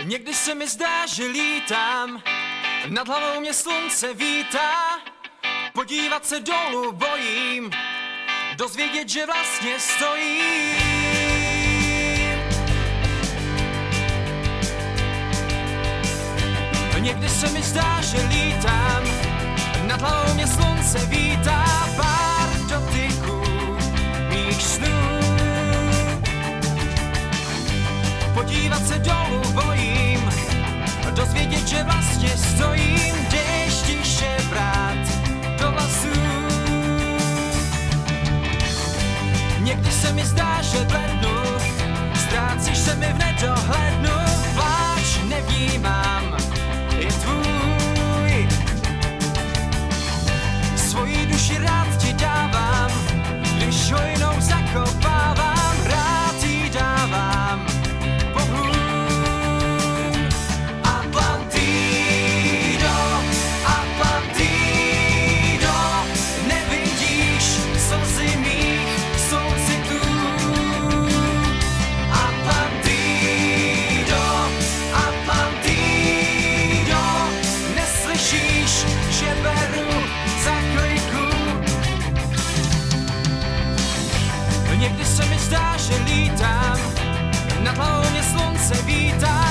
Někdy se mi zdá, že lítám, nad hlavou mě slunce vítá. Podívat se dolů bojím, dozvědět, že vlastně stojím. Někdy se mi zdá, že lítám, nad hlavou mě slunce vítá. Pár dotyků mých snů, podívat se dolů bojím, dozvědět, že vlastně stojím. Jdeš tiše brát do vlasů. Někdy se mi zdá, že blednu, ztrácíš se mi v nedohlednu. Pláč nevnímám, je tvůj. Svoji duši rád ti dávám, když hojnou zakopávám. Rád ji dávám Bohu. Atlantido, Atlantido, nevidíš slzy mých soucitů. Atlantido, Atlantido, neslyšíš, že beru za kliku. Někdy se mi zdá, že lítám, nad hlavou mě slunce vítá.